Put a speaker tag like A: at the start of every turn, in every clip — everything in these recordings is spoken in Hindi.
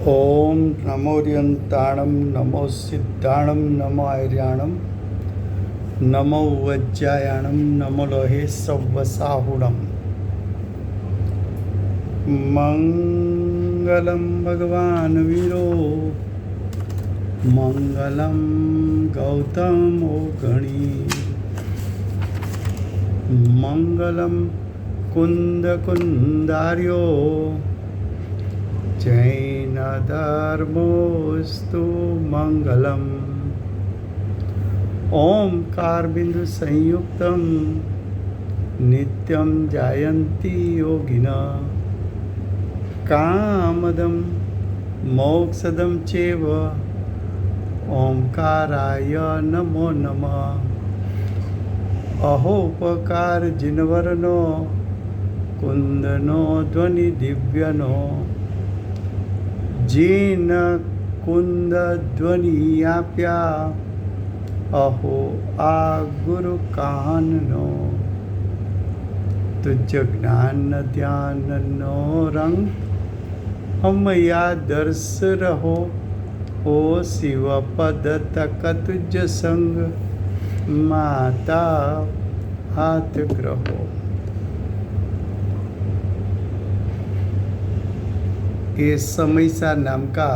A: ओम नमोरियंताणं नमो सिद्धाणं नमो आर्याणं नमो वज्रायाणं नमो लोहे सव्वसाहुणम्। मंगलं भगवान् वीरो मंगलं गौतमो गणी मंगलं कुंदकुंदार्यो जैनधर्मोऽस्तु मंगलम्। ओंकार बिंदु संयुक्तं नित्यं जायन्ति योगिनः कामदं मोक्षदं चैव ओंकाराय नमो नमः। अहोपकार जिनवरनो कुंदनो ध्वनि दिव्यनो जिन कुंद ध्वनि आप्या अहो आ गुरु काननो तुझ ज्ञान ध्यान नो रंग हम या दर्श रहो ओ शिव पद तक तुझ संग माता हाथ ग्रहो। ये समयसा नाम का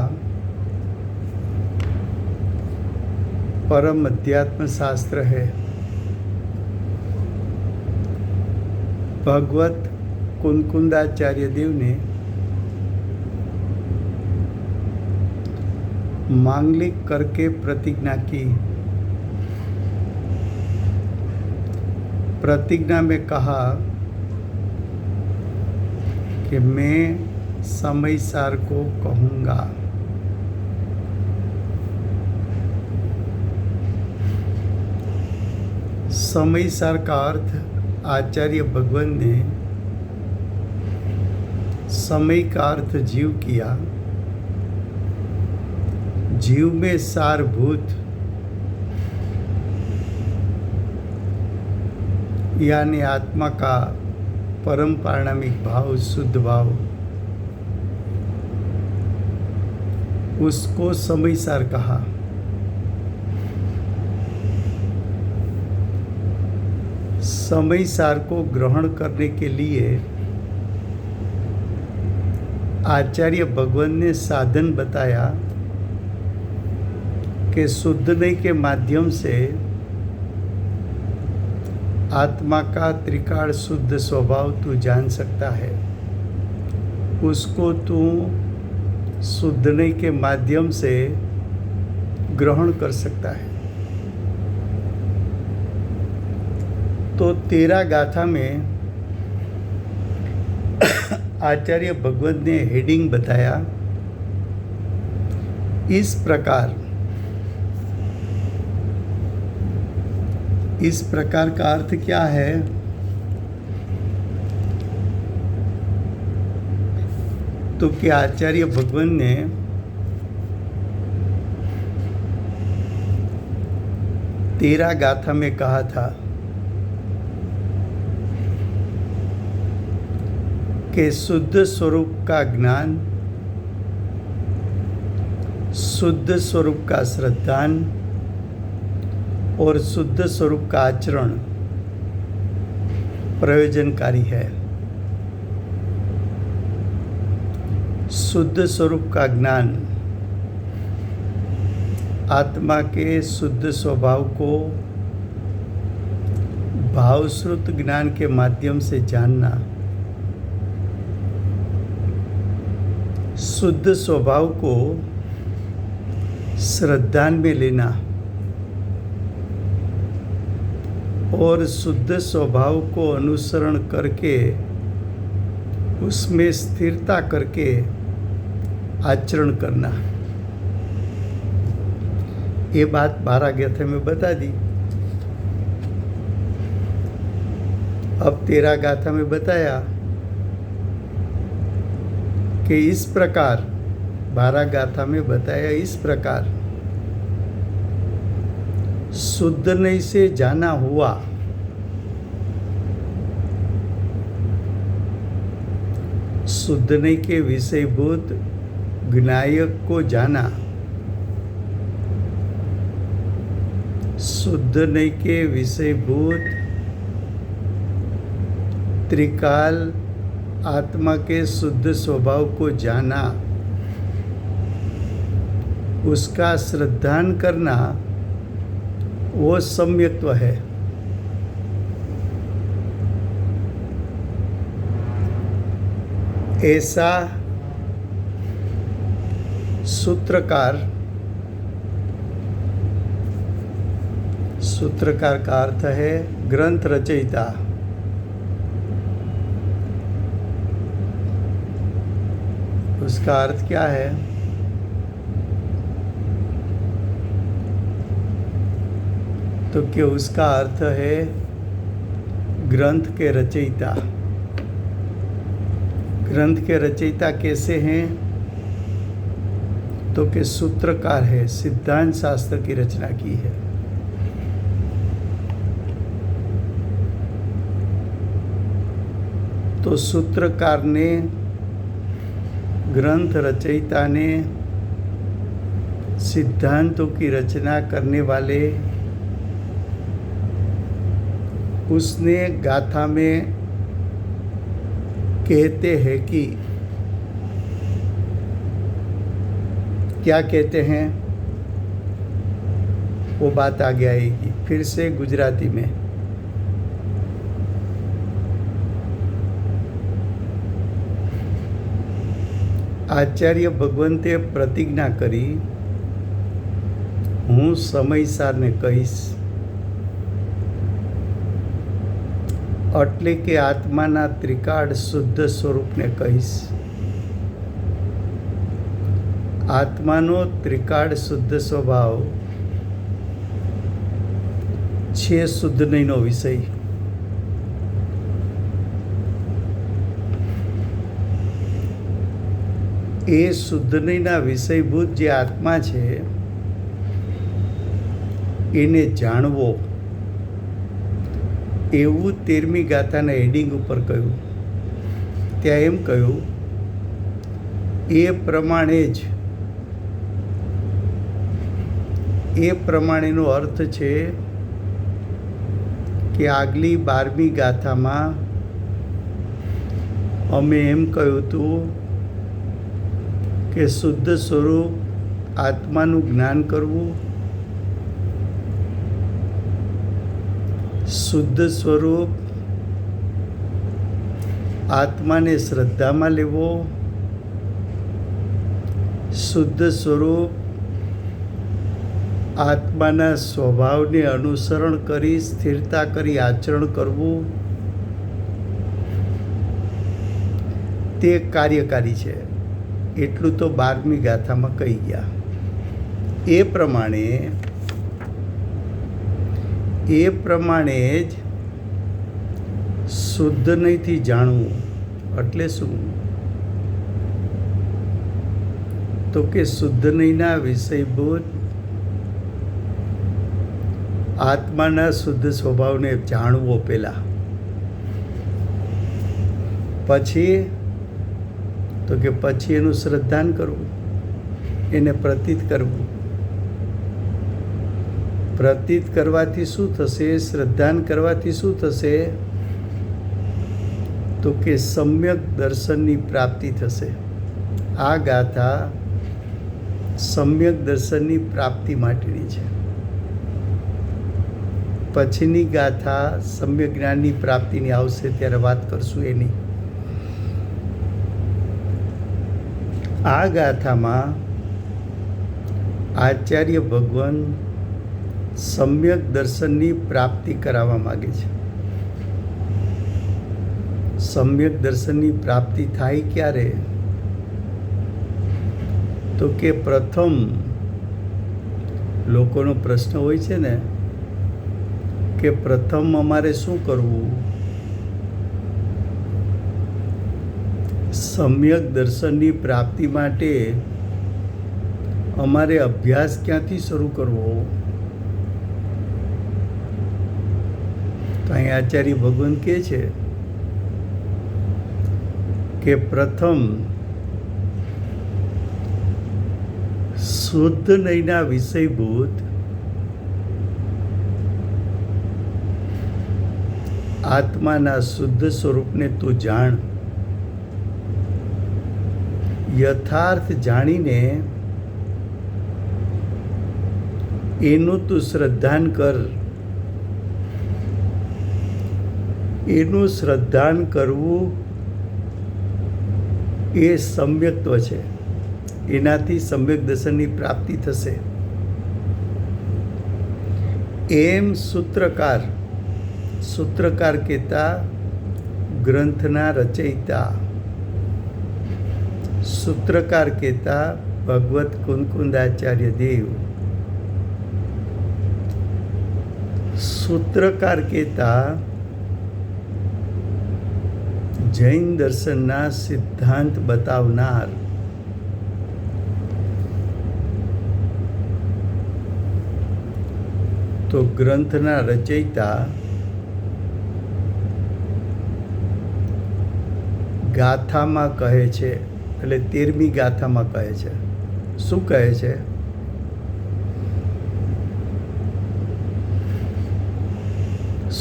A: परम अध्यात्म शास्त्र है। भगवत कुंकुंदाचार्य देव ने मांगलिक करके प्रतिज्ञा की। प्रतिज्ञा में कहा कि मैं समयसार को कहूँगा। समयसार का अर्थ आचार्य भगवान ने समय का अर्थ जीव किया। जीव में सारभूत यानी आत्मा का परम पारणामिक भाव, शुद्ध भाव, उसको समयसार कहा। समयसार को ग्रहण करने के लिए आचार्य भगवान ने साधन बताया कि शुद्धने के माध्यम से आत्मा का त्रिकाल शुद्ध स्वभाव तू जान सकता है। उसको तू शुद्धने के माध्यम से ग्रहण कर सकता है। तो 13 गाथा में आचार्य भगवत ने हेडिंग बताया इस प्रकार। इस प्रकार का अर्थ क्या है? तो कि आचार्य भगवान ने तेरह गाथा में कहा था कि शुद्ध स्वरूप का ज्ञान, शुद्ध स्वरूप का श्रद्धान और शुद्ध स्वरूप का आचरण प्रयोजनकारी है। शुद्ध स्वरूप का ज्ञान आत्मा के शुद्ध स्वभाव को भावश्रुत ज्ञान के माध्यम से जानना, शुद्ध स्वभाव को श्रद्धान में लेना और शुद्ध स्वभाव को अनुसरण करके उसमें स्थिरता करके आचरण करना। ये बात 12 गाथा में बता दी। अब 13 गाथा में बताया कि इस प्रकार, 12 गाथा में बताया इस प्रकार शुद्ध नहीं से जाना हुआ शुद्धने के विषयभूत ज्ञायक को जाना, शुद्ध नहीं के विषयभूत त्रिकाल आत्मा के शुद्ध स्वभाव को जाना, उसका श्रद्धान करना, वो सम्यक्त्व है। ऐसा सूत्रकार का अर्थ है ग्रंथ रचयिता। उसका अर्थ क्या है? तो कि उसका अर्थ है ग्रंथ के रचयिता। ग्रंथ के रचयिता कैसे हैं? तो कि सूत्रकार है, सिद्धांत शास्त्र की रचना की है। तो सूत्रकार ने, ग्रंथ रचयिता ने, सिद्धांतों की रचना करने वाले, उसने गाथा में कहते हैं कि, क्या कहते हैं वो बात आगे आएगी। फिर से गुजराती में। आचार्य भगवंते प्रतिज्ञा करी, हूँ समयसार ने कहीश, એટલે કે આત્માના ત્રિકાળ શુદ્ધ સ્વરૂપને કહીશ। આત્માનો ત્રિકાળ શુદ્ધ સ્વભાવ છે શુદ્ધ નહીંનો વિષય। એ શુદ્ધ નહીંના વિષયભૂત જે આત્મા છે એને જાણવો, એવું 13મી ગાથાના હેડિંગ ઉપર કહ્યું। ત્યાં એમ કહ્યું, એ પ્રમાણેનો અર્થ છે કે આગલી 12મી ગાથામાં અમે એમ કહ્યું હતું કે શુદ્ધ સ્વરૂપ આત્માનું જ્ઞાન કરવું, શુદ્ધ સ્વરૂપ આત્માને શ્રદ્ધામાં લેવો, શુદ્ધ સ્વરૂપ આત્માના સ્વભાવને અનુસરણ કરી સ્થિરતા કરી આચરણ કરવું, તે કાર્યકારી છે। એટલું તો 12મી ગાથામાં કહી ગયા। એ પ્રમાણે જ શુદ્ધ નહીંથી જાણવું એટલે શું? તો કે શુદ્ધ નહીંના વિષયભૂત આત્માના શુદ્ધ સ્વભાવને જાણવો પહેલા, પછી તો કે પછી એનું શ્રદ્ધાન કરવું, એને પ્રતીત કરવું। પ્રતીત કરવાથી શું થશે? શ્રદ્ધાન કરવાથી શું થશે? તો કે સમ્યક દર્શનની પ્રાપ્તિ થશે। આ ગાથા સમ્યક દર્શનની પ્રાપ્તિ માટેની છે। પછીની ગાથા સમ્યક જ્ઞાનની પ્રાપ્તિની આવશે, ત્યારે વાત કરશું એની। આ ગાથામાં આચાર્ય ભગવાન સમ્યક દર્શનની પ્રાપ્તિ કરાવવા માગે છે। સમ્યક દર્શનની પ્રાપ્તિ થાય ક્યારે? તો કે પ્રથમ લોકોનો પ્રશ્ન હોય છે ને કે પ્રથમ અમારે શું કરવું? સમ્યક દર્શનની પ્રાપ્તિ માટે અમારે અભ્યાસ ક્યાંથી શરૂ કરવો? તો અહીં આચાર્ય ભગવાન કહે છે કે પ્રથમ શુદ્ધ નહીંના વિષયભૂત આત્માના શુદ્ધ સ્વરૂપને તું જાણ. યથાર્થ જાણીને એનું તું શ્રદ્ધાન કર. એનું શ્રદ્ધાન કરવું એ સમ્યક્ત્વ છે. એનાથી સમ્યક દર્શનની પ્રાપ્તિ થશે. એમ સૂત્રકાર કહેતા ગ્રંથના રચયિતા, સૂત્રકાર કહેતા ભગવત કુંકુંદાચાર્ય દેવ, સૂત્રકાર કહેતા જૈન દર્શનના સિદ્ધાંત બતાવનાર, તો ગ્રંથના રચયિતા ગાથામાં કહે છે, એટલે 13મી ગાથામાં કહે છે. શું કહે છે?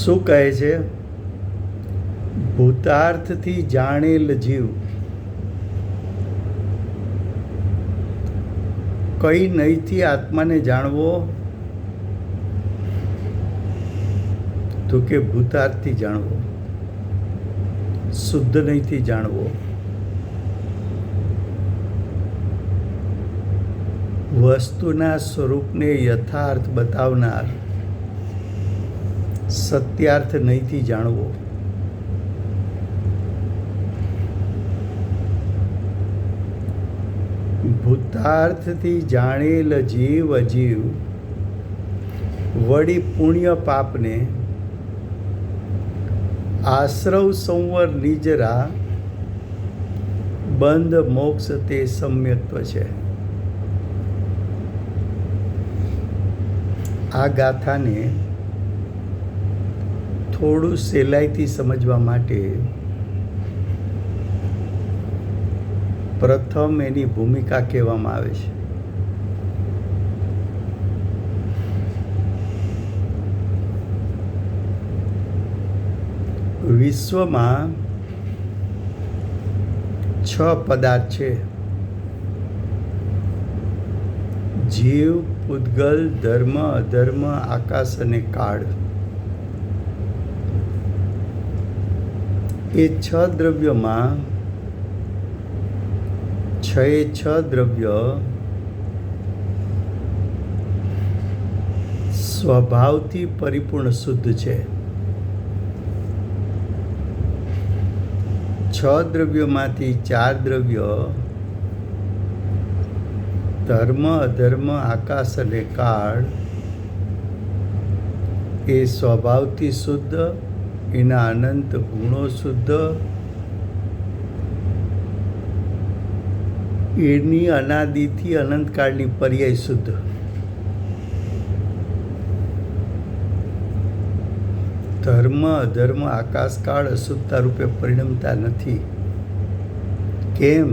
A: શું કહે છે? ભૂતાર્થથી જાણેલ જીવ કઈ નહીંથી આત્માને જાણવો? તો કે ભૂતાર્થથી જાણવો, શુદ્ધ નહીંથી જાણવો. વસ્તુના સ્વરૂપને યથાર્થ બતાવનાર સત્યાર્થ નહીંથી જાણવો. ભૂતાર્થથી જાણેલ જીવ અજીવ વળી પુણ્ય પાપને આશ્રવ સંવર નિજરા બંધ મોક્ષ તે સમ્યક્ત્વ છે. આ ગાથાને થોડું સહેલાઈથી સમજવા માટે પ્રથમ એની ભૂમિકા કહેવામાં આવે છે. વિશ્વમાં 6 પદાર્થ છે: જીવ, પૂતગલ, ધર્મ, અધર્મ, આકાશ અને કાળ. એ 6 દ્રવ્યોમાં 6 દ્રવ્ય સ્વભાવથી પરિપૂર્ણ શુદ્ધ છે. 6 દ્રવ્યોમાંથી 4 દ્રવ્ય ધર્મ, અધર્મ, આકાશ અને કાળ એ સ્વભાવથી શુદ્ધ, એના અનંત ગુણો શુદ્ધ, એની અનાદિથી અનંતકાળની પર્યાય શુદ્ધ. ધર્મ, અધર્મ, આકાશકાળ અશુદ્ધતા રૂપે પરિણમતા નથી. કેમ?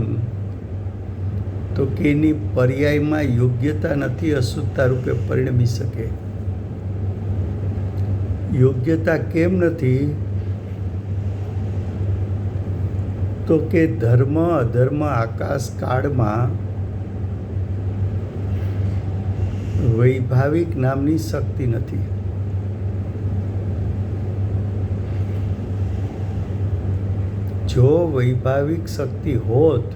A: તો કે એની પર્યાયમાં યોગ્યતા નથી, અશુદ્ધતા રૂપે પરિણમી શકે. યોગ્યતા કેમ નથી? તો કે ધર્મ, અધર્મ, આકાશ કાળમાં વૈભાવિક નામની શક્તિ નથી. જો વૈભાવિક શક્તિ હોત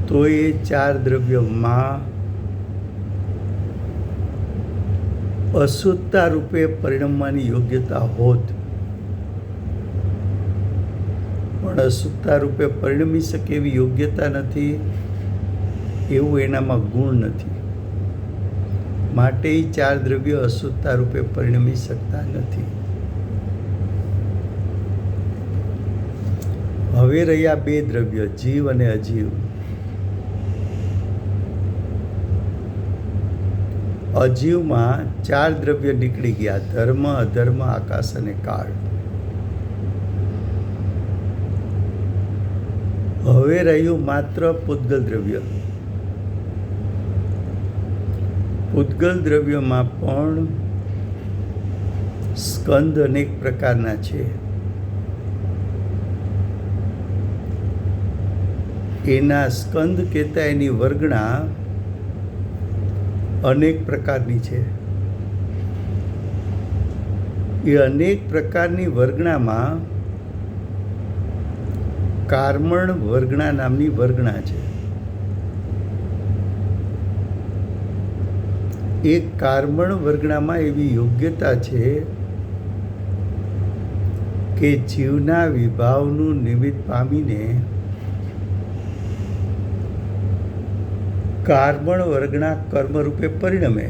A: તો એ 4 દ્રવ્યોમાં અશુદ્ધતા રૂપે પરિણમવાની યોગ્યતા હોત, પણ અશુદ્ધતા રૂપે પરિણમી શકે એવી યોગ્યતા નથી, એવું એનામાં ગુણ નથી. માટે એ 4 દ્રવ્યો અશુદ્ધતા રૂપે પરિણમી શકતા નથી. હવે રહ્યા 2 દ્રવ્યો, જીવ અને અજીવ. અજીવમાં 4 દ્રવ્ય નીકળી ગયા: ધર્મ, અધર્મ, આકાશ અને કાળ. હવે રહ્યું માત્ર પૂતગલ દ્રવ્ય. પૂતગલ દ્રવ્યમાં પણ સ્કંદ અનેક પ્રકારના છે. એના સ્કંદ કહેતા એની વર્ગણા અનેક પ્રકારની છે. એ અનેક પ્રકારની વર્ગણામાં કાર્મણ વર્ગણા નામની વર્ગણા છે. એ કાર્મણ વર્ગણામાં એવી યોગ્યતા છે કે જીવના વિભાવનું નિમિત્ત પામીને કાર્મણ વર્ગણા કર્મરૂપે પરિણમે.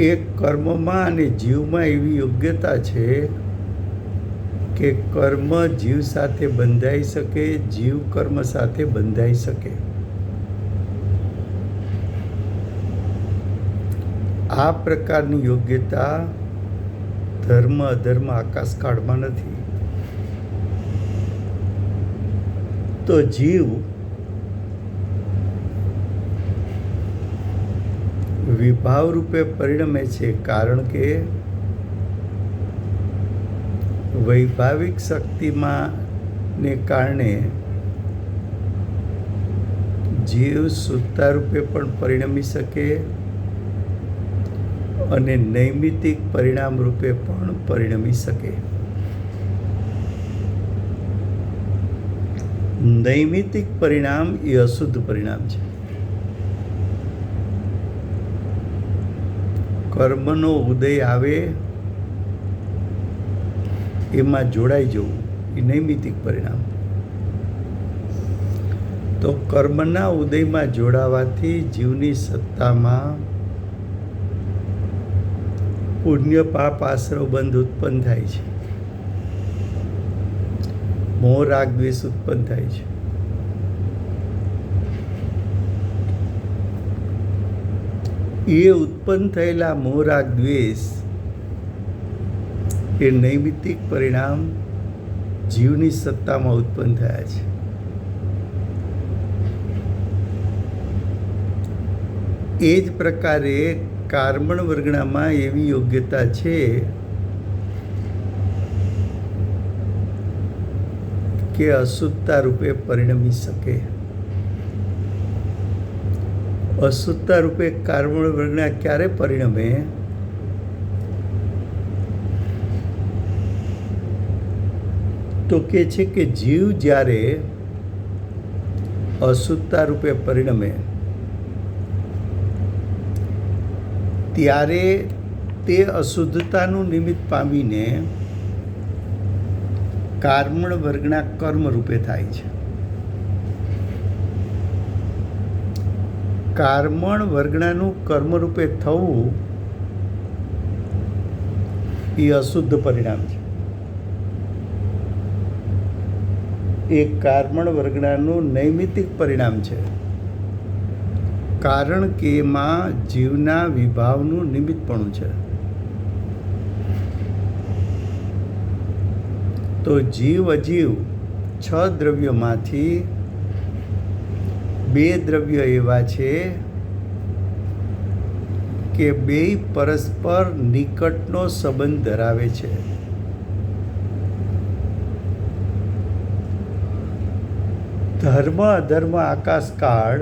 A: એ કર્મમાં અને જીવમાં એવી યોગ્યતા છે કે કર્મ જીવ સાથે બંધાઈ શકે, જીવ કર્મ સાથે બંધાઈ શકે. આ પ્રકારની યોગ્યતા ધર્મ અધર્મ આકાશકાળમાં નથી. તો જીવ વિભાવ રૂપે પરિણમે છે, કારણ કે વૈભાવિક શક્તિમાં ને કારણે જીવ સુત્તા રૂપે પણ પરિણમી શકે અને નૈમિતિક પરિણામ રૂપે પણ પરિણમી શકે. નૈમિતિક પરિણામ એ અશુદ્ધ પરિણામ છે. કર્મનો ઉદય આવે એમાં જોડાઈ જવું એ નૈમિતિક પરિણામ. તો કર્મના ઉદયમાં જોડાવાથી જીવની સત્તામાં પુણ્ય પાપ આશ્રવ બંધ ઉત્પન્ન થાય છે. મોહ રાગ દ્વેષ ઉત્પન્ન થાય છે. એ ઉત્પન્ન થયેલા મોહ રાગ દ્વેષ એ નૈમિતિક પરિણામ જીવની સત્તામાં ઉત્પન્ન થયા છે. એ જ પ્રકારે કાર્મણ વર્ગણામાં એવી યોગ્યતા છે કે અશુદ્ધતા રૂપે પરિણમી શકે. અશુદ્ધતા રૂપે કાર્મણ વર્ગણા ક્યારે પરિણમે? તો કે છે કે જીવ જ્યારે અશુદ્ધતા રૂપે પરિણમે ત્યારે તે અશુદ્ધતાનું નિમિત્ત પામીને કાર્મણ વર્ગના કર્મ રૂપે થાય છે. કાર્મણ વર્ગણાનું કર્મ રૂપે થવું એ અશુદ્ધ પરિણામ છે. એ કાર્મણ વર્ગણાનું નૈમિતિક પરિણામ છે, કારણ કે એમાં જીવના વિભાવનું નિમિત્તપણું છે. તો જીવ અજીવ 6 દ્રવ્યોમાંથી 2 દ્રવ્ય એવા છે કે 2 પરસ્પર નિકટનો સંબંધ ધરાવે છે. ધર્મ અધર્મ આકાશકાળ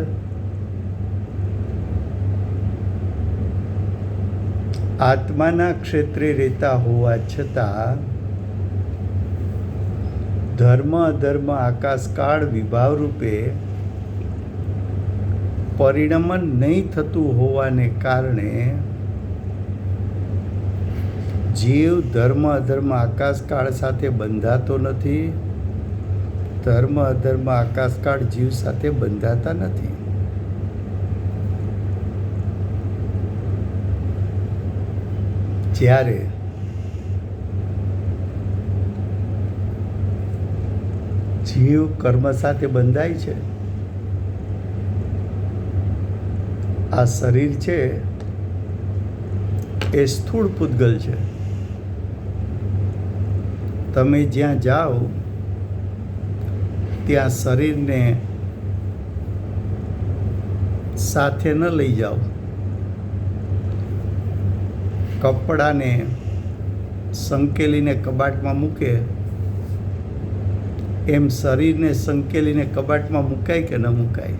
A: આત્માના ક્ષેત્રે રહેતા હોવા છતાં ધર્મ અધર્મ આકાશકાળ વિભાવ રૂપે પરિણમન નહીં થતું હોવાને કારણે જીવ ધર્મ અધર્મ આકાશકાળ સાથે બંધાતો નથી. ધર્મ અધર્મ આકાશકાળ જીવ સાથે બંધાતા નથી. જ્યારે જીવ કર્મ સાથે બંધાય છે, આ શરીર છે એ સ્થૂળ પૂતગલ છે. તમે જ્યાં જાઓ ત્યાં શરીરને સાથે ન લઈ જાઓ. કપડાને સંકેલીને કબાટમાં મૂકે એમ શરીરને સંકેલીને કબાટમાં મુકાય કે ન મુકાય?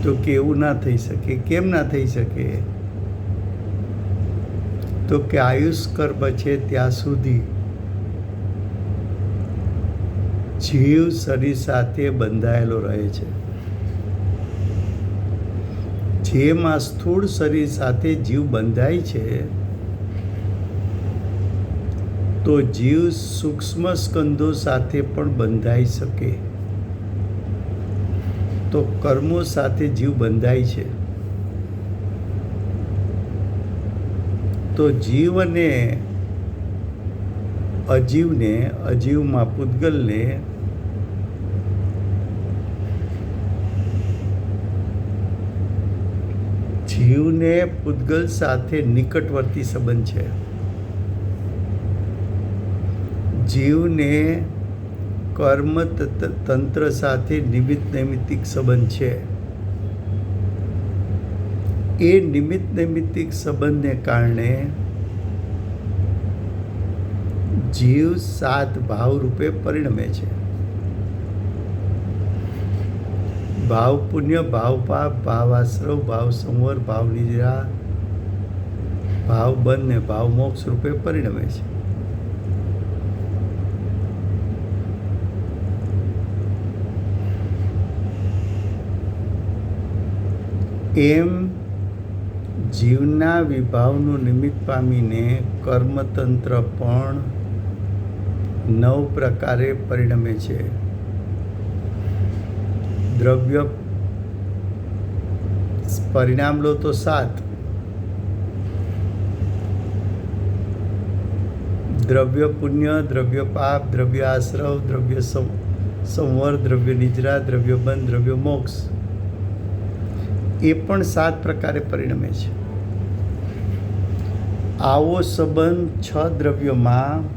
A: તો કે એવું ના થઈ શકે. કેમ ના થઈ શકે? તો કે આયુષ્કર બચે ત્યાં સુધી જીવ શરીર સાથે બંધાયેલો રહે છે. જેમાં સ્થૂળ શરીર સાથે જીવ બંધાય છે તો જીવ સૂક્ષ્મ સ્કંદો સાથે પણ બંધાઈ શકે. તો કર્મો સાથે જીવ બંધાય છે. તો જીવ અને અજીવને, અજીવમાં પૂતગલને જીવને પૂતગલ સાથે નિકટવર્તી સંબંધ છે. જીવને કર્મ તંત્ર સાથે નિમિત્ત નૈમિત્તિક સંબંધ છે. એ નિમિત્ત નૈમિત્તિક સંબંધને કારણે જીવ 7 ભાવ રૂપે પરિણમે છે. ભાવ પુણ્ય, ભાવ પાપ, ભાવ આશ્રવ, ભાવ સંવર, ભાવ નિદ્રા, ભાવ બંધ ને ભાવ મોક્ષ રૂપે પરિણમે છે. એમ જીવના વિભાવનું નિમિત્ત પામીને કર્મતંત્ર પણ 9 પ્રકારે પરિણમે છે. દ્રવ્ય પરિણામ લો તો 7. દ્રવ્ય પુણ્ય, દ્રવ્ય પાપ, દ્રવ્ય આશ્રવ, દ્રવ્ય સંવર, દ્રવ્ય નિદ્રા, દ્રવ્ય બંધ, દ્રવ્ય મોક્ષ, એ પણ 7 પ્રકારે પરિણમે છે. આવો સંબંધ 6 દ્રવ્યોમાં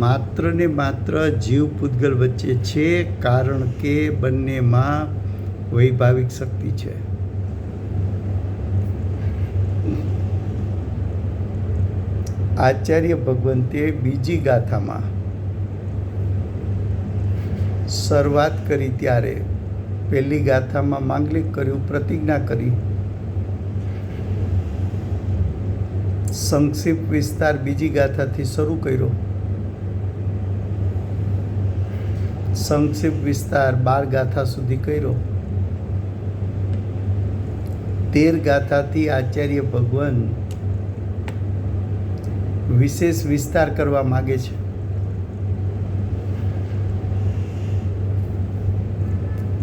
A: માત્ર ને માત્ર જીવ પૂતગલ વચ્ચે છે, કારણ કે બંનેમાં વૈભાવિક શક્તિ છે. આચાર્ય ભગવંતે બીજી ગાથામાં શરૂઆત કરી ત્યારે પહેલી ગાથામાં માંગલિક કર્યું, પ્રતિજ્ઞા કરી. સંક્ષિપ્ત વિસ્તાર બીજી ગાથાથી શરૂ કર્યો. સંક્ષિપ્ત વિસ્તાર 12 ગાથા સુધી કર્યો. 13 ગાથાથી આચાર્ય ભગવાન વિશેષ વિસ્તાર કરવા માગે છે.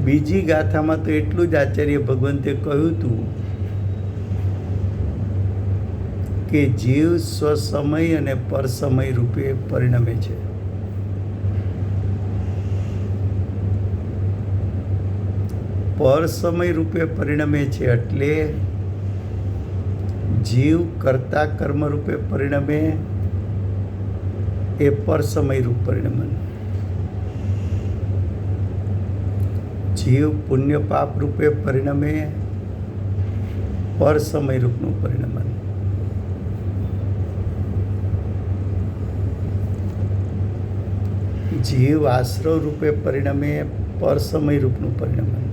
A: બીજી ગાથામાં તો એટલું જ આચાર્ય ભગવંતે કહ્યું હતું કે જીવ સ્વસમય અને પરસમય રૂપે પરિણમે છે. પરસમય રૂપે પરિણમે છે એટલે જીવ કરતા કર્મ રૂપે પરિણમે એ પરસમય રૂપ પરિણમન. જીવ પુણ્ય પાપ રૂપે પરિણમે પરસમય રૂપનું પરિણમન. જીવ આશ્રવ રૂપે પરિણમે પરસમય રૂપનું પરિણમન.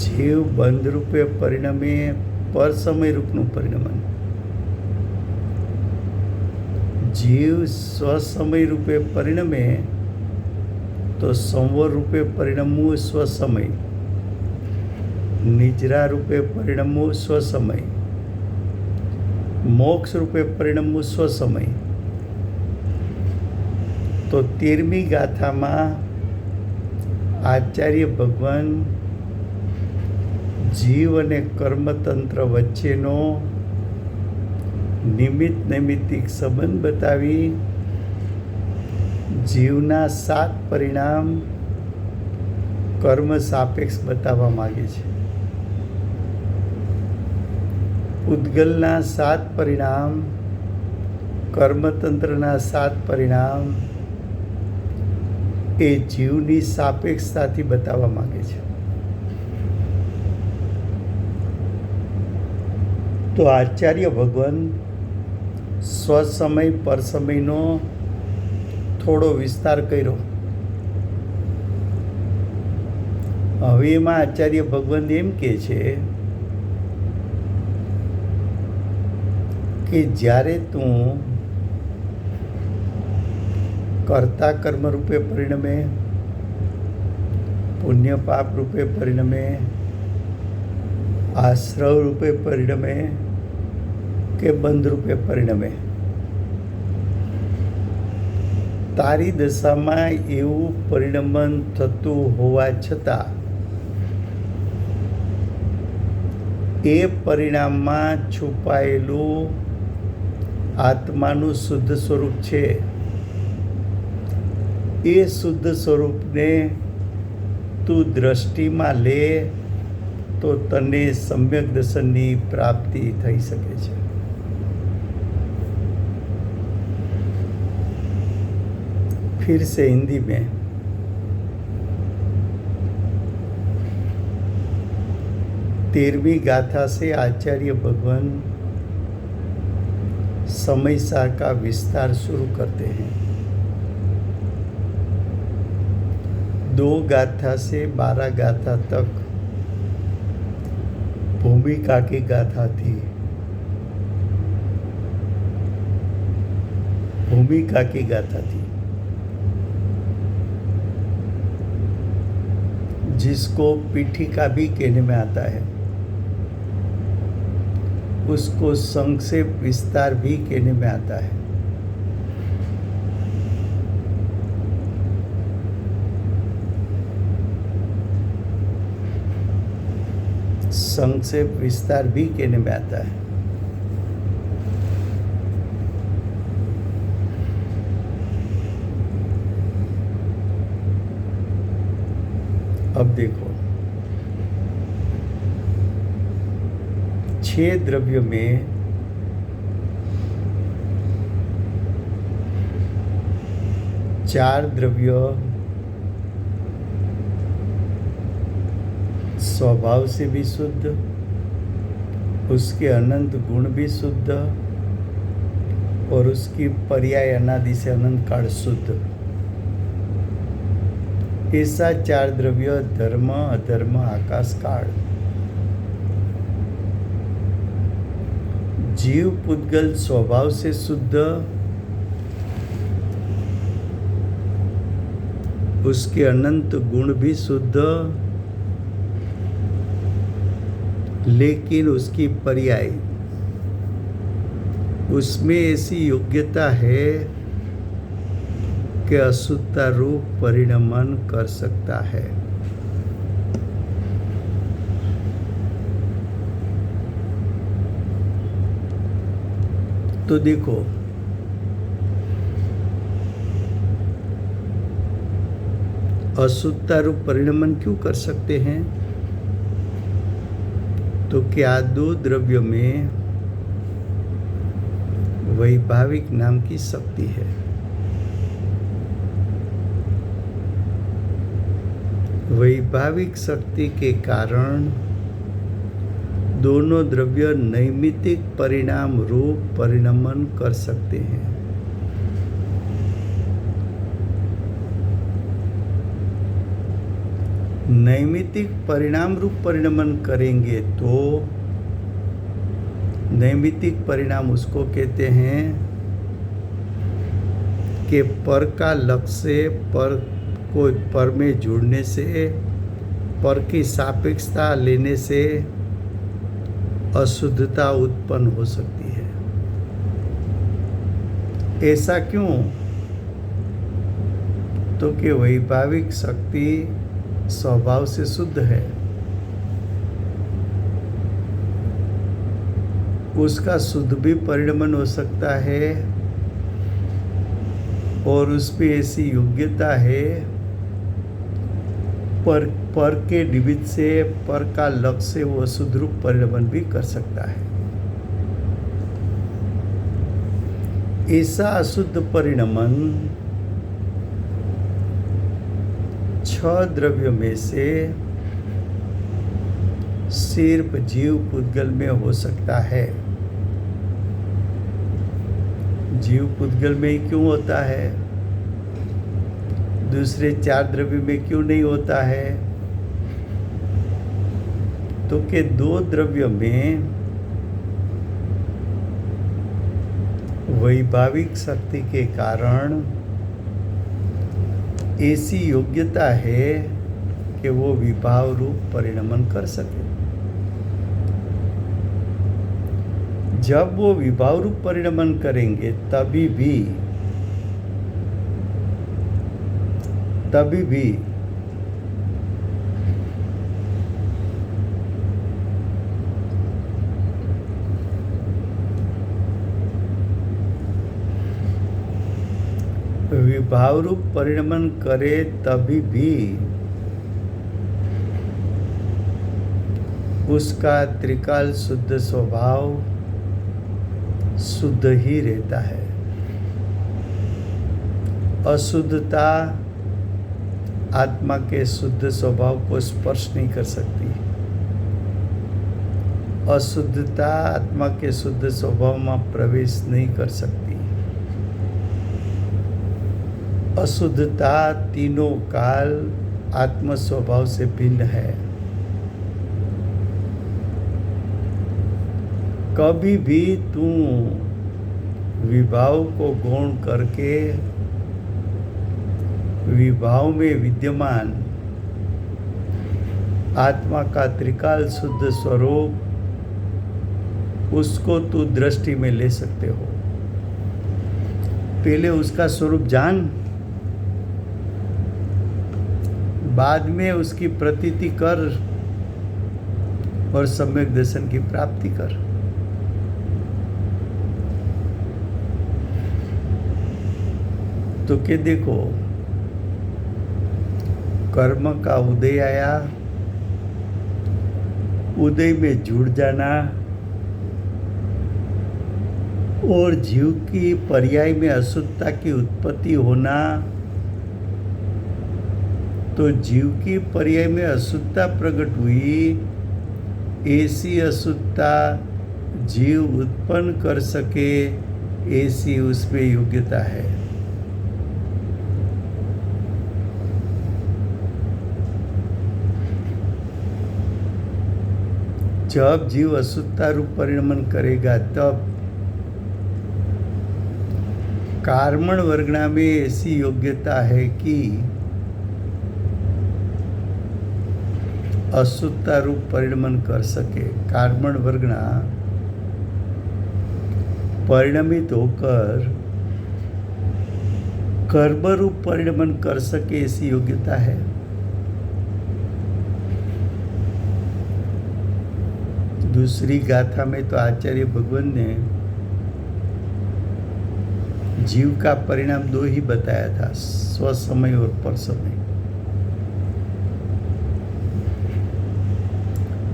A: જીવ બંધ રૂપે પરિણમે પરસમય રૂપનું પરિણમન. જીવ સ્વસમય રૂપે પરિણમે તો સંવર રૂપે પરિણમવું સ્વસમય, નિજરા રૂપે પરિણમવું સ્વસમય, મોક્ષ રૂપે પરિણમવું સ્વસમય. તો 13મી ગાથામાં આચાર્ય ભગવાન જીવ અને કર્મતંત્ર વચ્ચેનો નિમિત્ત નૈમિત્તિક સંબંધ બતાવી જીવના 7 પરિણામ કર્મ સાપેક્ષ બતાવવા માગે છે. પૂતગલના 7 પરિણામ કર્મતંત્રના 7 પરિણામ એ જીવની સાપેક્ષતાથી બતાવવા માંગે છે. તો આચાર્ય ભગવાન સ્વસમય પરસમયનો થોડો વિસ્તાર કર્યો. હવે એમાં આચાર્ય ભગવાન એમ કહે છે કે જ્યારે તું કર્તા કર્મ રૂપે પરિણમે, પુણ્ય પાપ રૂપે પરિણમે, આશ્રવ રૂપે પરિણમે કે બંધ રૂપે પરિણમે, તારી દશામાં એવું પરિણમન થતું હોવા છતાં એ પરિણામમાં છુપાયેલું આત્માનું શુદ્ધ સ્વરૂપ છે. એ શુદ્ધ સ્વરૂપને તું દ્રષ્ટિમાં લે તો તને સમ્યક દર્શનની પ્રાપ્તિ થઈ શકે છે. फिर से हिंदी में तेरहवीं गाथा से आचार्य भगवान समय सार का विस्तार शुरू करते हैं. 2 गाथा से 12 गाथा तक भूमिका की गाथा थी. भूमिका की गाथा थी जिसको पीठिका भी कहने में आता है, उसको संक्षेप विस्तार भी कहने में आता है. संक्षेप विस्तार भी कहने में आता है. अब देखो, 6 द्रव्य में चार द्रव्य स्वभाव से भी शुद्ध, उसके अनंत गुण भी शुद्ध और उसकी पर्याय अनादि से अनंत काल शुद्ध. ऐसा 4 द्रव्य धर्म, अधर्म, आकाश, काल. जीव पुद्गल स्वभाव से शुद्ध, उसके अनंत गुण भी शुद्ध, लेकिन उसकी पर्याय, उसमें ऐसी योग्यता है कि अशुद्धता रूप परिणमन कर सकता है. तो देखो, अशुद्धता रूप परिणमन क्यों कर सकते हैं? तो क्या 2 द्रव्य में वैभाविक नाम की शक्ति है. वैभाविक शक्ति के कारण दोनों द्रव्य नैमित्तिक परिणाम रूप परिणमन कर सकते हैं. नैमित्तिक परिणाम रूप परिणमन करेंगे तो नैमित्तिक परिणाम उसको कहते हैं कि पर का लक्ष्य पर को पर में जुड़ने से, पर की सापेक्षता लेने से अशुद्धता उत्पन्न हो सकती है. ऐसा क्यों? तो कि वैभाविक शक्ति स्वभाव से शुद्ध है, उसका शुद्ध भी परिणमन हो सकता है और उसमें ऐसी योग्यता है पर के निमित्त से पर का लक्ष्य से वो शुद्ध रूप परिणमन भी कर सकता है. ऐसा अशुद्ध परिणमन 6 द्रव्य में से सिर्फ जीव पुद्गल में हो सकता है। जीव पुद्गल में ही क्यों होता है? दूसरे 4 द्रव्य में क्यों नहीं होता है? तो के 2 द्रव्य में वैभाविक शक्ति के कारण ऐसी योग्यता है कि वो विभाव रूप परिणमन कर सके। जब वो विभाव रूप परिणमन करेंगे तभी भी विभाव रूप परिणमन करे तभी भी उसका त्रिकाल शुद्ध स्वभाव शुद्ध ही रहता है। अशुद्धता आत्मा के शुद्ध स्वभाव को स्पर्श नहीं कर सकती। अशुद्धता आत्मा के शुद्ध स्वभाव में प्रवेश नहीं कर सकती। अशुद्धता तीनों काल आत्म स्वभाव से भिन्न है। कभी भी तू विभाव को गौण करके विभाव में विद्यमान आत्मा का त्रिकाल शुद्ध स्वरूप उसको तू दृष्टि में ले सकते हो। पहले उसका स्वरूप जान, बाद में उसकी प्रतीति कर और सम्यक दर्शन की प्राप्ति कर। तो के देखो, कर्म का उदय आया, उदय में जुड़ जाना और जीव की पर्याय में अशुद्धता की उत्पत्ति होना, तो जीव की पर्याय में अशुद्धता प्रकट हुई। ऐसी अशुद्धता जीव उत्पन्न कर सके ऐसी उसमें योग्यता है। जब जीव अशुद्धता रूप परिणमन करेगा तब कार्मण वर्गणा में ऐसी योग्यता है कि अशुद्धता रूप परिणमन कर सके। कार्मण वर्गणा परिणमित होकर कर्म रूप परिणमन कर सके ऐसी योग्यता है। दूसरी गाथा में तो आचार्य भगवान ने जीव का परिणाम 2 ही बताया था, स्वसमय और परसमय।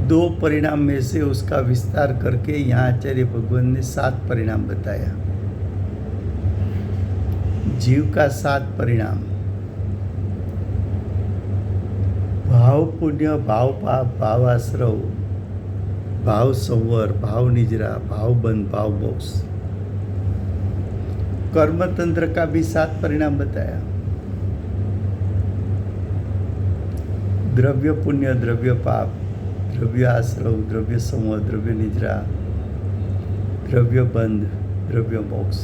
A: 2 परिणाम में से उसका विस्तार करके यहाँ आचार्य भगवान ने 7 परिणाम बताया। जीव का 7 परिणाम: भाव पुण्य, भाव पाप, भाव आश्रव, भाव संवर, भाव निजरा, भाव बंध, भाव मोक्ष। कर्म तंत्र का भी 7 परिणाम बताया। द्रव्य पुण्य, द्रव्य पाप, द्रव्य आश्रव, द्रव्य संवर, द्रव्य निजरा, द्रव्य बंध, द्रव्य मोक्ष।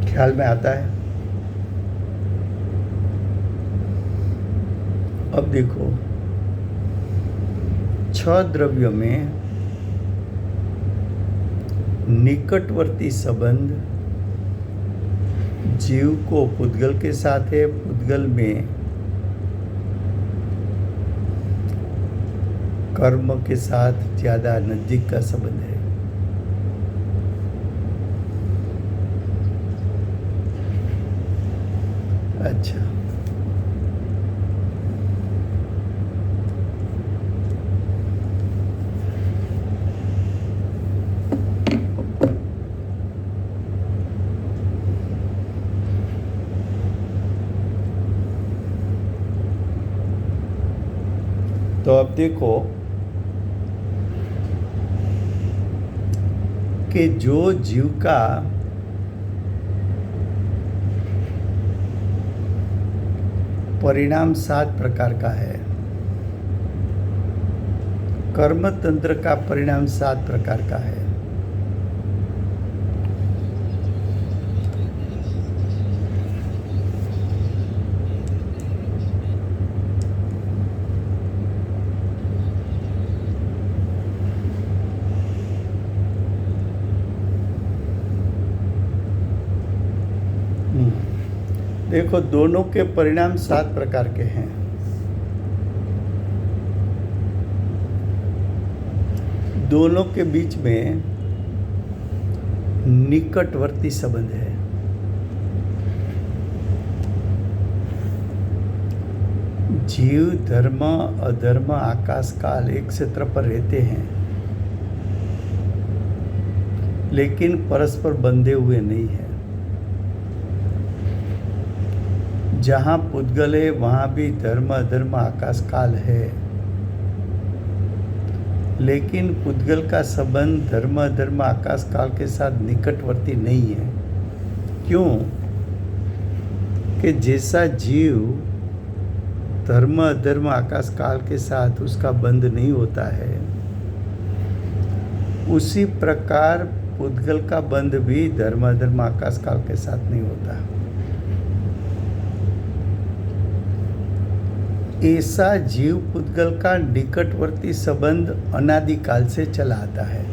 A: ख्याल में आता है? अब देखो, 6 द्रव्यों में निकटवर्ती संबंध जीव को पुद्गल के साथ है। पुद्गल में कर्म के साथ ज्यादा नजदीक का संबंध है। अच्छा, तो अब देखो कि जो जीव का परिणाम 7 प्रकार का है, कर्म तंत्र का परिणाम 7 प्रकार का है। देखो दोनों के परिणाम 7 प्रकार के हैं। दोनों के बीच में निकटवर्ती संबंध है। जीव धर्म अधर्म आकाश काल एक क्षेत्र पर रहते हैं, लेकिन परस्पर बंधे हुए नहीं है। जहाँ पुद्गल है वहाँ भी धर्म अधर्म आकाश काल है, लेकिन पुद्गल का संबंध धर्म अधर्म आकाश काल के साथ निकटवर्ती नहीं है। क्यों? कि जैसा जीव धर्म अधर्म आकाश काल के साथ उसका बंध नहीं होता है, उसी प्रकार पुद्गल का बंध भी धर्म अधर्म आकाश काल के साथ नहीं होता। ऐसा जीव पुद्गल का निकटवर्ती संबंध अनादिकाल से चला आता है।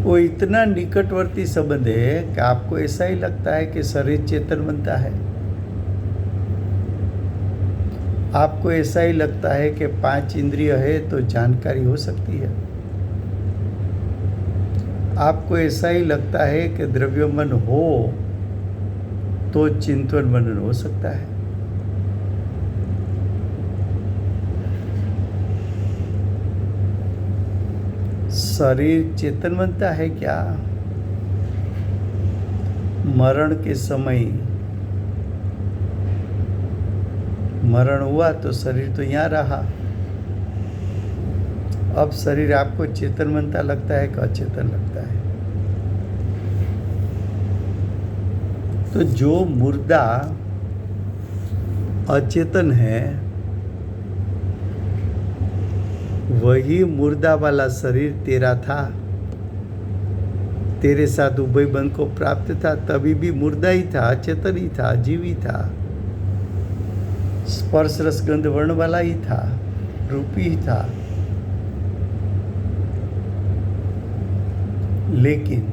A: वो इतना निकटवर्ती संबंध है कि आपको ऐसा ही लगता है कि शरीर चेतन बनता है। आपको ऐसा ही लगता है कि 5 इंद्रिय है तो जानकारी हो सकती है। आपको ऐसा ही लगता है कि द्रव्यमन हो तो चिंतन मनन हो सकता है। शरीर चेतन बनता है क्या? मरण के समय मरण हुआ तो शरीर तो यहाँ रहा। अब शरीर आपको चेतन बनता लगता है कि अचेतन लगता है? तो जो मुर्दा अचेतन है, वही मुर्दा वाला शरीर तेरा था, तेरे साथ उभय बंध को प्राप्त था, तभी भी मुर्दा ही था, अचेतन ही था, जीव ही था, स्पर्श रस गंध वर्ण वाला ही था, रूपी ही था। लेकिन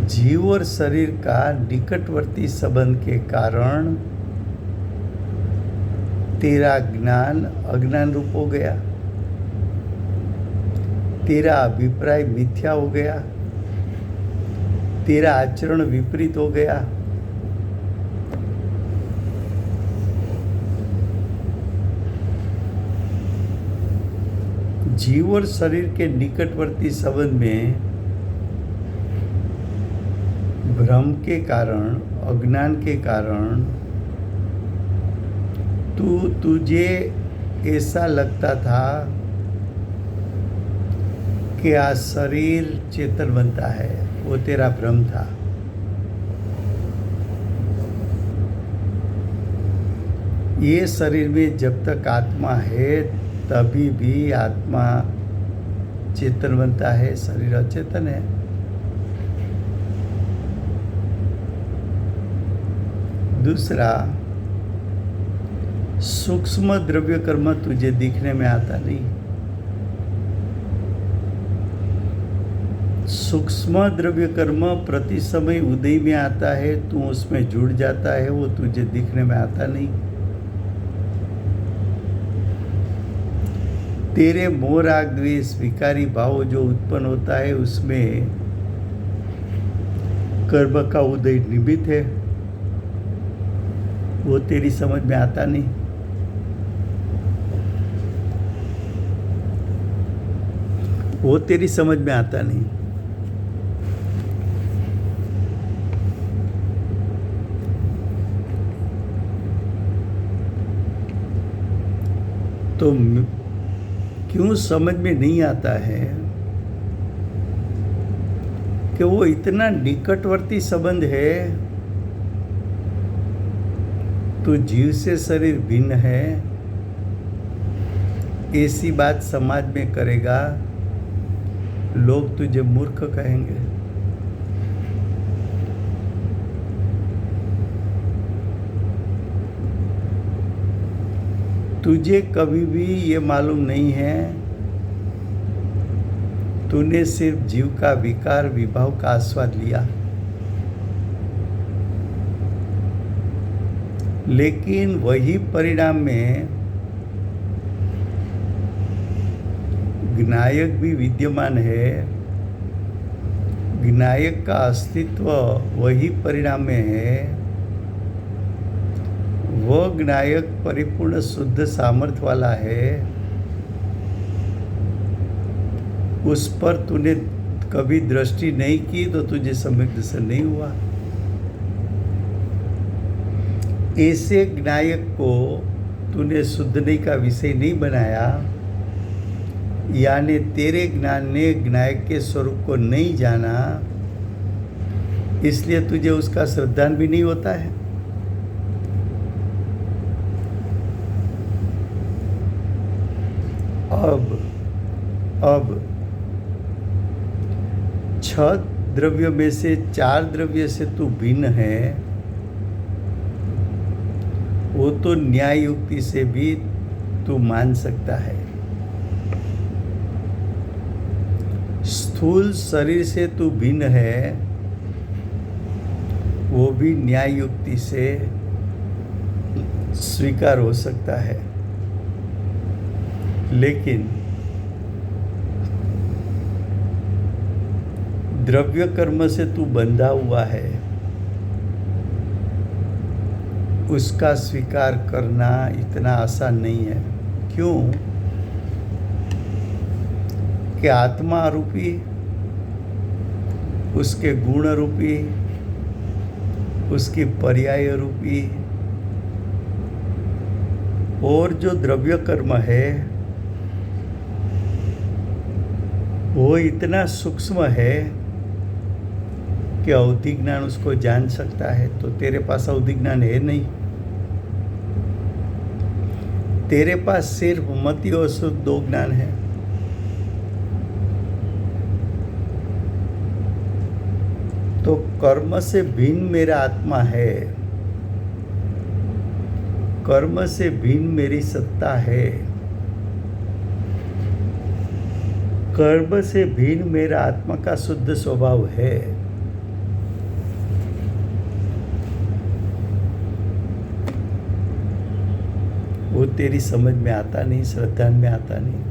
A: जीव और शरीर का निकटवर्ती संबंध के कारण तेरा ज्ञान अज्ञान रूप हो गया, तेरा अभिप्राय मिथ्या हो गया, तेरा आचरण विपरीत हो गया। जीव और शरीर के निकटवर्ती संबंध में भ्रम के कारण, अज्ञान के कारण तुझे ऐसा लगता था कि आज शरीर चेतन बनता है, वो तेरा भ्रम था। ये शरीर में जब तक आत्मा है तभी भी आत्मा चेतन बनता है, शरीर अचेतन है। दूसरा, सूक्ष्म द्रव्य कर्म तुझे दिखने में आता नहीं। सूक्ष्म द्रव्य कर्म प्रति समय उदय में आता है, तू उसमें जुड़ जाता है, वो तुझे दिखने में आता नहीं। तेरे मोह राग द्वेष विकारी भाव जो उत्पन्न होता है, उसमें कर्म का उदय निमित्त है, वो तेरी समझ में आता नहीं। वो तेरी समझ में आता नहीं। तो क्यों समझ में नहीं आता है कि वो इतना निकटवर्ती संबंध है। तो जीव से शरीर भिन्न है, ऐसी बात समाज में करेगा, लोग तुझे मूर्ख कहेंगे। तुझे कभी भी ये मालूम नहीं है, तूने सिर्फ जीव का विकार विभाव का आस्वाद लिया, लेकिन वही परिणाम में ज्ञायक भी विद्यमान है। ज्ञायक का अस्तित्व वही परिणाम में है। वह ज्ञायक परिपूर्ण शुद्ध सामर्थ्य वाला है। उस पर तूने कभी दृष्टि नहीं की तो तुझे सम्यक दर्शन नहीं हुआ। ऐसे ज्ञायक को तूने शुद्धि का विषय नहीं बनाया, यानी तेरे ज्ञान ने ज्ञायक के स्वरूप को नहीं जाना, इसलिए तुझे उसका श्रद्धान भी नहीं होता है। अब 6 द्रव्य में से 4 द्रव्य से तू भिन्न है, वो तो न्याय युक्ति से भी तू मान सकता है। स्थूल शरीर से तू भिन्न है, वो भी न्याय युक्ति से स्वीकार हो सकता है। लेकिन द्रव्य कर्म से तू बंधा हुआ है, उसका स्वीकार करना इतना आसान नहीं है। क्यों? कि आत्मा रूपी, उसके गुण रूपी, उसकी पर्याय रूपी और जो द्रव्य कर्म है वो इतना सूक्ष्म है कि अवधि ज्ञान उसको जान सकता है। तो तेरे पास अवधि ज्ञान है नहीं, तेरे पास सिर्फ मति और शुद्ध 2 ज्ञान है। तो कर्म से भिन्न मेरा आत्मा है, कर्म से भिन्न मेरी सत्ता है, कर्म से भिन्न मेरा आत्मा का शुद्ध स्वभाव है। वो तेरी समझ में आता नहीं, श्रद्धा में आता नहीं।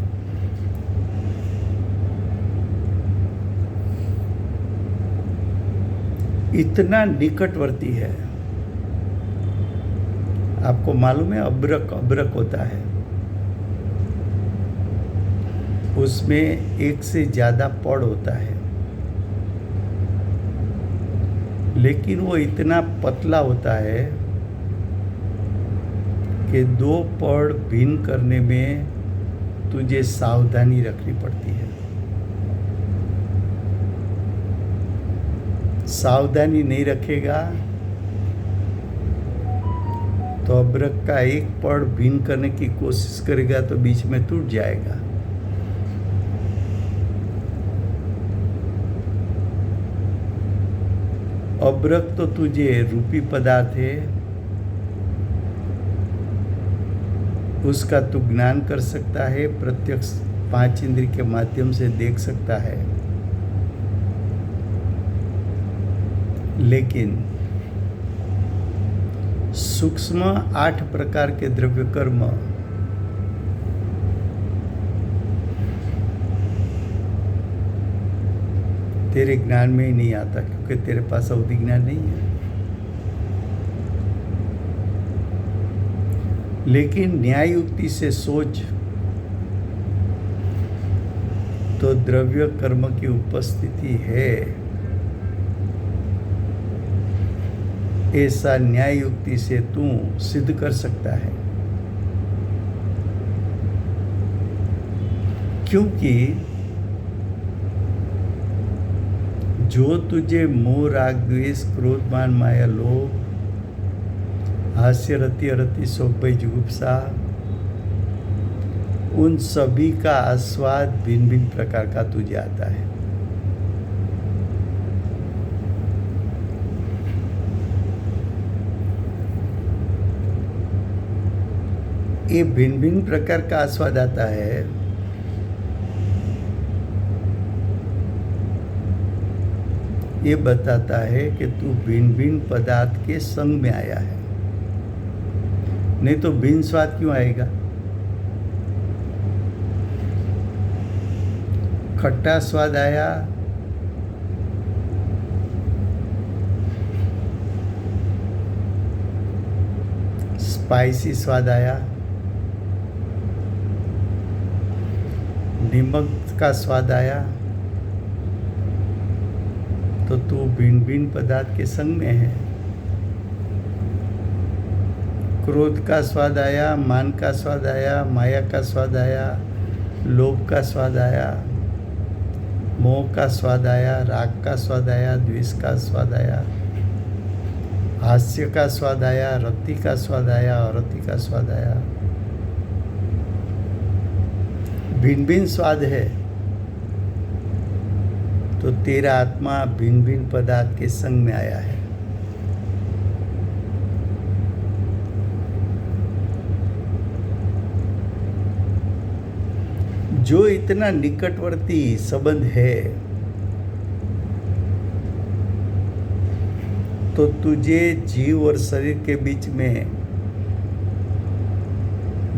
A: इतना निकटवर्ती है। आपको मालूम है अब्रक होता है, उसमें एक से ज़्यादा पड़ होता है, लेकिन वो इतना पतला होता है कि 2 पड़ भिन्न करने में तुझे सावधानी रखनी पड़ती है। सावधानी नहीं रखेगा तो अब्रक का एक पड़ भिन्न करने की कोशिश करेगा तो बीच में टूट जाएगा। अब्रक तो तुझे रूपी पदार्थ है, उसका तू ज्ञान कर सकता है, प्रत्यक्ष 5 इंद्रिय के माध्यम से देख सकता है। लेकिन सूक्ष्म 8 प्रकार के द्रव्य कर्म तेरे ज्ञान में ही नहीं आता, क्योंकि तेरे पास अवधि ज्ञान नहीं है। लेकिन न्याय युक्ति से सोच तो द्रव्य कर्म की उपस्थिति है, ऐसा न्याय युक्ति से तू सिद्ध कर सकता है। क्योंकि जो तुझे मोह राग द्वेष क्रोध मान माया लोभ हास्य रति अरति शोक भय जुगुप्सा उन सभी का आस्वाद भिन्न भिन्न प्रकार का तुझे आता है। ये भिन्न भिन्न प्रकार का आस्वाद आता है। ये बताता है कि तू भिन्न भिन्न पदार्थ के संग में आया है, नहीं तो भिन्न स्वाद क्यों आएगा। खट्टा स्वाद आया, स्पाइसी स्वाद आया, नमक का स्वाद आया, तो तू भिन्न भिन्न पदार्थ के संग में है। क्रोध का स्वाद आया, मान का स्वाद आया, माया का स्वाद आया, लोभ का स्वाद आया, मोह का स्वाद आया, राग का स्वाद आया, द्वेष का स्वाद आया, हास्य का स्वाद आया, रति का स्वाद आया, अरति का स्वाद आया। भिन्न भिन्न स्वाद है, तो तेरा आत्मा भिन्न भिन्न पदार्थ के संग में आया है। जो इतना निकटवर्ती संबंध है, तो तुझे जीव और शरीर के बीच में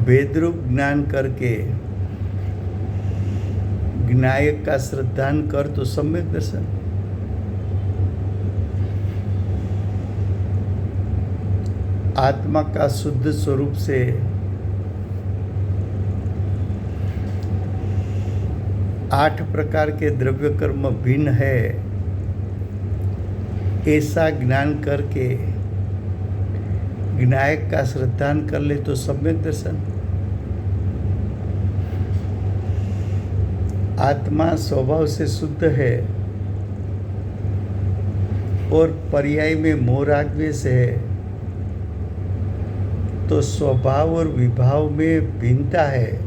A: भेदरूप ज्ञान करके विनायक का श्रद्धान कर तो सम्यक दर्शन। आत्मा का शुद्ध स्वरूप से आठ प्रकार के द्रव्य कर्म भिन्न है, ऐसा ज्ञान करके विनायक का श्रद्धान कर ले तो सम्यक दर्शन। आत्मा स्वभाव से शुद्ध है और पर्याय में मोह राग द्वेष है, तो स्वभाव और विभाव में भिन्नता है।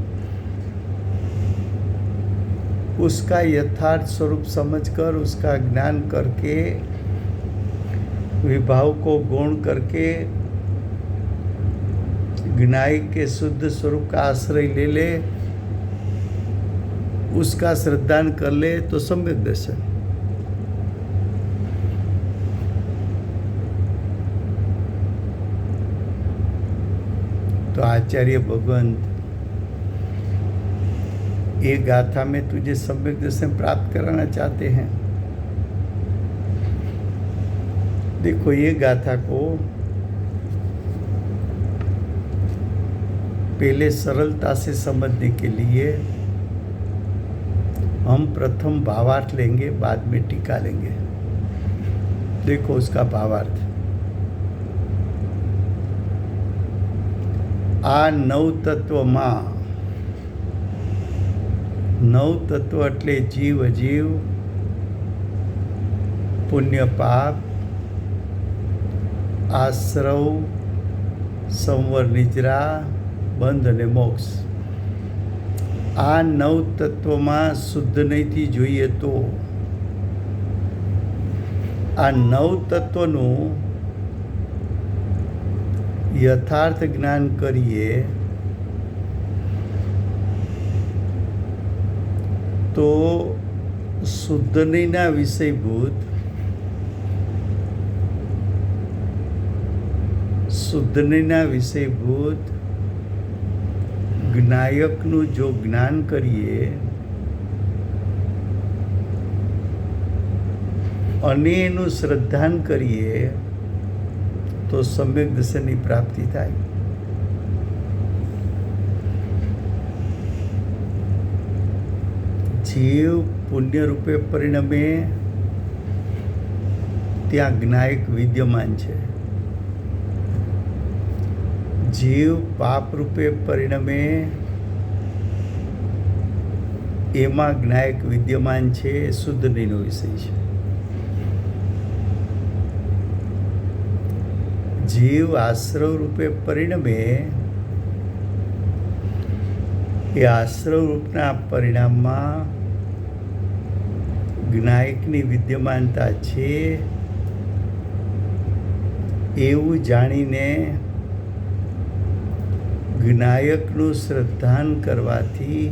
A: उसका यथार्थ स्वरूप समझकर उसका ज्ञान करके विभाव को गौण करके विनायक के शुद्ध स्वरूप का आश्रय ले ले, उसका श्रद्धान कर ले तो सम्यक दर्शन। तो आचार्य भगवंत ये गाथा में तुझे सम्यक दर्शन प्राप्त कराना चाहते हैं। देखो, ये गाथा को पहले सरलता से समझने के लिए हम प्रथम भावार्थ लेंगे, बाद में टीका लेंगे। देखो उसका भावार्थ। आ नव तत्व में नव तत्व એટલે જીવ અજીવ, પુણ્ય પાપ, આશ્રવ, સંવર નિદ્રા, બંધ અને મોક્ષ। આ નવ તત્વમાં શુદ્ધ નહીંથી જોઈએ તો આ નવ તત્વનું યથાર્થ જ્ઞાન કરીએ तो शुद्ध नैना विषयभूत જ્ઞાયકનું જો જ્ઞાન કરીએ અને એનું શ્રદ્ધાન કરીએ તો સમ્યક દર્શનની પ્રાપ્તિ થાય। जीव पुण्य रूपे परिणमे त्या ज्ञायक विद्यमान है। जीव पाप रूपे परिणमे એમાં જ્ઞાયક વિદ્યમાન છે એ શુદ્ધ નહીંનો વિષય છે. જીવ આશ્રવ રૂપે પરિણમે એ આશ્રવ રૂપના પરિણામમાં જ્ઞાયકની વિદ્યમાનતા છે એવું જાણીને જ્ઞાયકનું શ્રદ્ધાન કરવાથી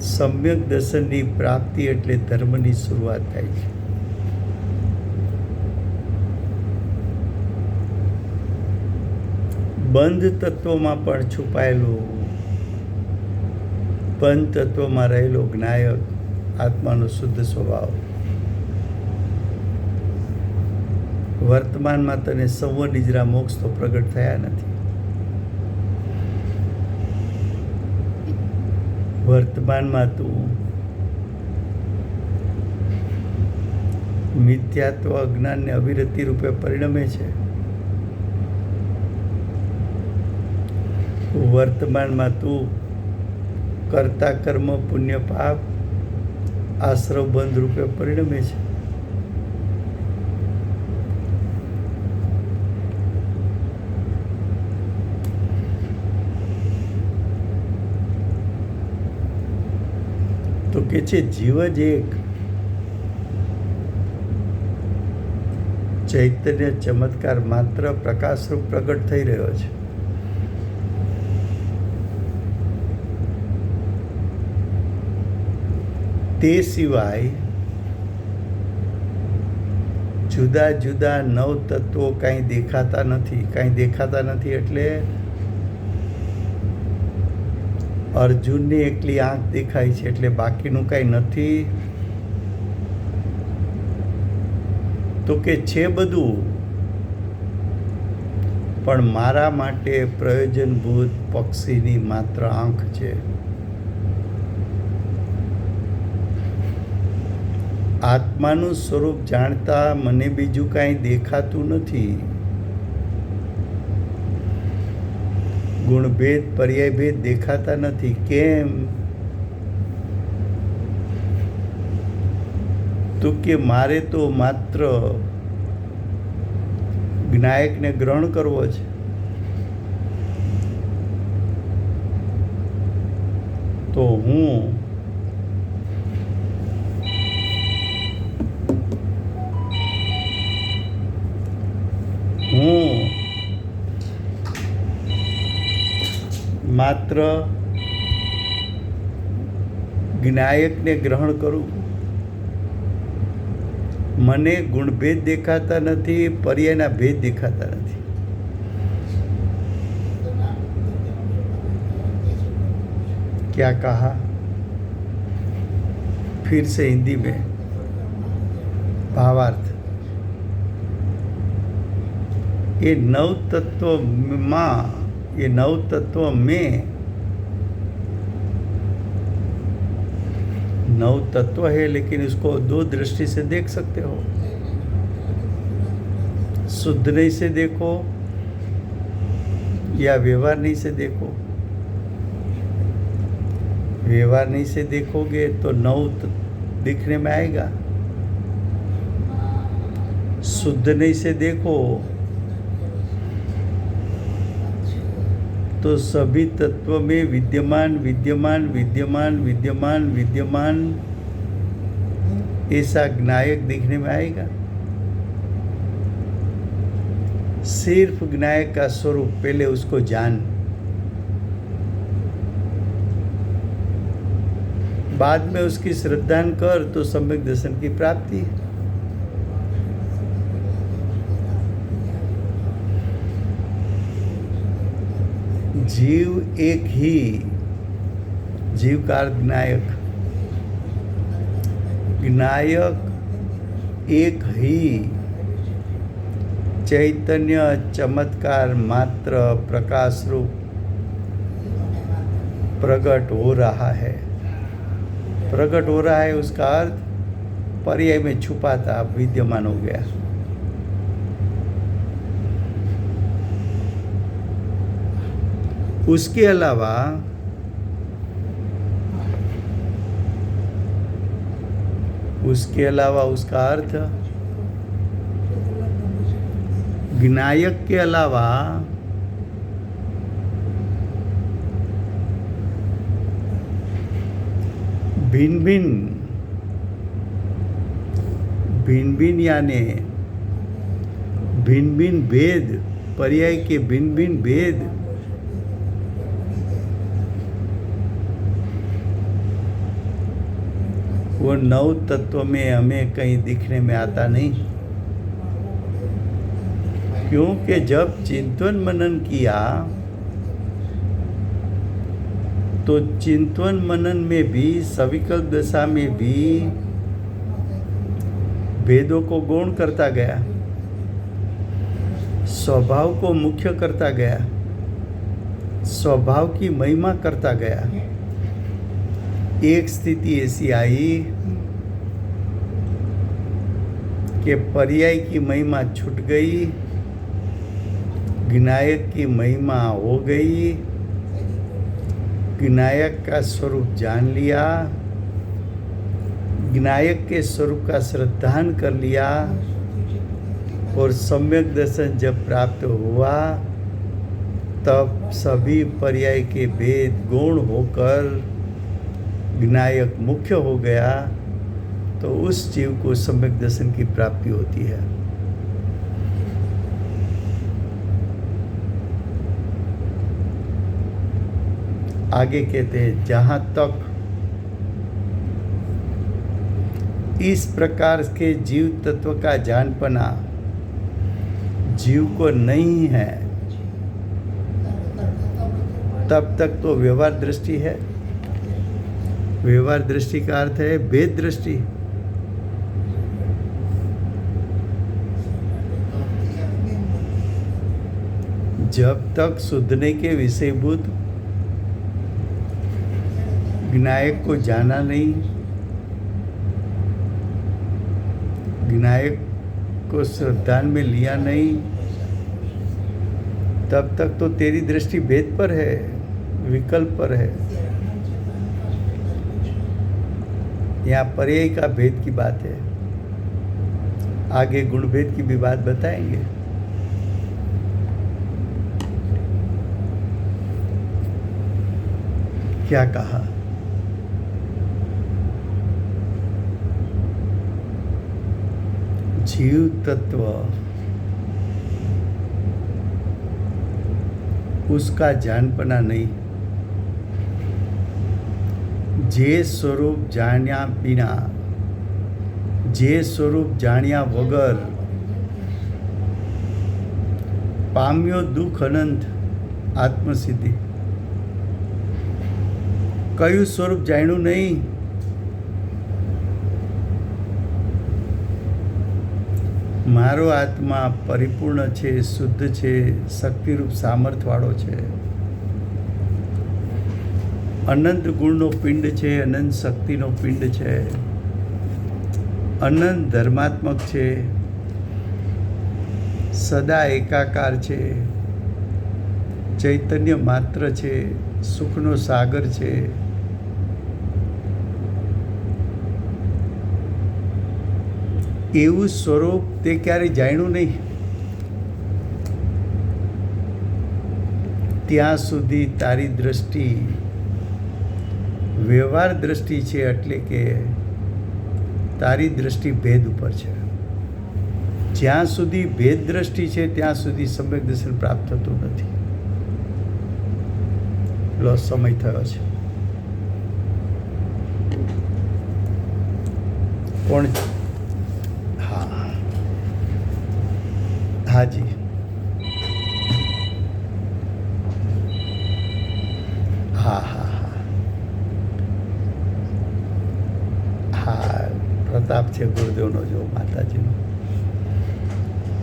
A: સમ્યક દર્શનની પ્રાપ્તિ એટલે ધર્મની શરૂઆત થાય છે. બંધ તત્વમાં પણ છુપાયેલું, બંધ તત્વમાં રહેલો જ્ઞાયક આત્માનો શુદ્ધ સ્વભાવ વર્તમાનમાં તને સૌ નિજરા મોક્ષ તો પ્રગટ થયા નથી. વર્તમાનમાં તું મિથ્યાત્વ અજ્ઞાનને અવિરતિ રૂપે પરિણમે છે. વર્તમાનમાં તું કરતા કર્મ પુણ્ય પાપ આશ્રવ બંધ રૂપે પરિણમે છે. તો કે છે જીવ જ એક ચૈતન્ય ચમત્કાર માત્ર પ્રકાશરૂપ પ્રગટ થઈ રહ્યો છે. તે સિવાય જુદા જુદા નવ તત્વો કાંઈ દેખાતા નથી. કાંઈ દેખાતા નથી એટલે અર્જુનની એકલી આંખ દેખાય છે એટલે બાકીનું કાંઈ નથી. તો કે છે બધું, પણ મારા માટે પ્રયોજનભૂત પક્ષીની માત્ર આંખ છે. આત્માનું સ્વરૂપ જાણતા મને બીજું કાંઈ દેખાતું નથી. ગુણભેદ પર્યાયભેદ દેખાતા નથી. કેમ? તો કે મારે તો માત્ર જ્ઞાયકને ગ્રહણ કરવો છે. તો હું માત્ર જ્ઞાયકને ગ્રહણ કરું. મને ગુણભેદ દેખાતા નથી, પર્યાયના ભેદ દેખાતા નથી. क्या कहा? फिर से हिंदी में भावार्थ. ये नव तत्व में नव तत्व है, लेकिन इसको दो दृष्टि से देख सकते हो. शुद्ध नहीं से देखो या व्यवहार नहीं से देखो. व्यवहार नहीं से देखोगे तो नव दिखने में आएगा. शुद्ध नहीं से देखो तो सभी तत्व में विद्यमान विद्यमान विद्यमान विद्यमान विद्यमान ऐसा ज्ञायक दिखने में आएगा. सिर्फ ज्ञायक का स्वरूप पहले उसको जान, बाद में उसकी श्रद्धान कर तो सम्यक दर्शन की प्राप्ति है. जीव एक ही, जीव का अर्थ ज्ञायक, ज्ञायक एक ही चैतन्य चमत्कार मात्र प्रकाश रूप प्रकट हो रहा है. प्रकट हो रहा है उसका अर्थ पर्याय में छुपा था, अब विद्यमान हो गया. उसके अलावा उसके अलावा उसका अर्थ ज्ञायक के अलावा भिन्न भिन्न यानी भिन्न भेद, पर्याय के भिन्न भेद, वो 9 तत्व में हमें कहीं दिखने में आता नहीं, क्योंकि जब चिंतन मनन किया तो चिंतन मनन में भी, सविकल्प दशा में भी भेदों को गौण करता गया, स्वभाव को मुख्य करता गया, स्वभाव की महिमा करता गया। एक स्थिति ऐसी आई कि पर्याय की महिमा छूट गई, ज्ञायक की महिमा हो गई, ज्ञायक का स्वरूप जान लिया, ज्ञायक के स्वरूप का श्रद्धान कर लिया, और सम्यक दर्शन जब प्राप्त हुआ तब सभी पर्याय के भेद गौण होकर ज्ञायक मुख्य हो गया, तो उस जीव को सम्यक दर्शन की प्राप्ति होती है। आगे कहते हैं, जहाँ तक इस प्रकार के जीव तत्व का जानपना जीव को नहीं है, तब तक तो व्यवहार दृष्टि है। व्यवहार दृष्टि का अर्थ है भेद दृष्टि। जब तक शुद्धने के विषयभूत ज्ञायक को जाना नहीं, ज्ञायक को श्रद्धान में लिया नहीं, तब तक तो तेरी दृष्टि भेद पर है, विकल्प पर है। यहाँ पर्याय का भेद की बात है, आगे गुण भेद की भी बात बताएंगे। क्या कहा? जीव तत्व उसका जानपना नहीं, जे स्वरूप जाण्या बिना, जे स्वरूप जाण्या वगर पाम्यो दुख अनंत आत्मसिद्धि। कયું સ્વરૂપ જાણ્યું નહીં, મારો આત્મા પરિપૂર્ણ છે, શુદ્ધ છે, શક્તિરૂપ સામર્થ્યવાળો છે, અનંત ગુણનો પિંડ છે, અનંત શક્તિનો પિંડ છે, અનંત ધર્માત્મક છે, સદા એકાકાર છે, ચૈતન્ય માત્ર છે, સુખનો સાગર છે, એવું સ્વરૂપ તે ક્યારેય જાણ્યું નહીં। ત્યાં સુધી તારી દ્રષ્ટિ વ્યવહાર દ્રષ્ટિ છે, એટલે કે તારી દ્રષ્ટિ ભેદ ઉપર છે। જ્યાં સુધી ભેદ દ્રષ્ટિ છે ત્યાં સુધી સમ્યક દર્શન પ્રાપ્ત થતું નથી। લો સમય થયો છે, કોણ? हाँ जी, हाँ हाँ हाँ हाँ, प्रताप છે ગુરુદેવનો, જો માતાજીનો।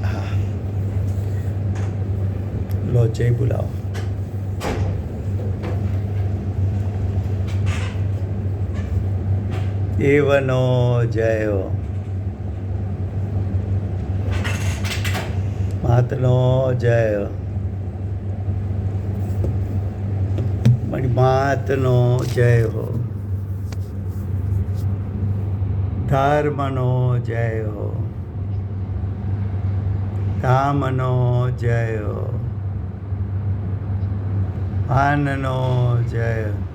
A: હા, લો જય બોલાવો। એવનો જય, માતનો જય, મારી માતનો જય હો, ધર્મનો જય હો, ધામનો જય હો, આનનો જય હો.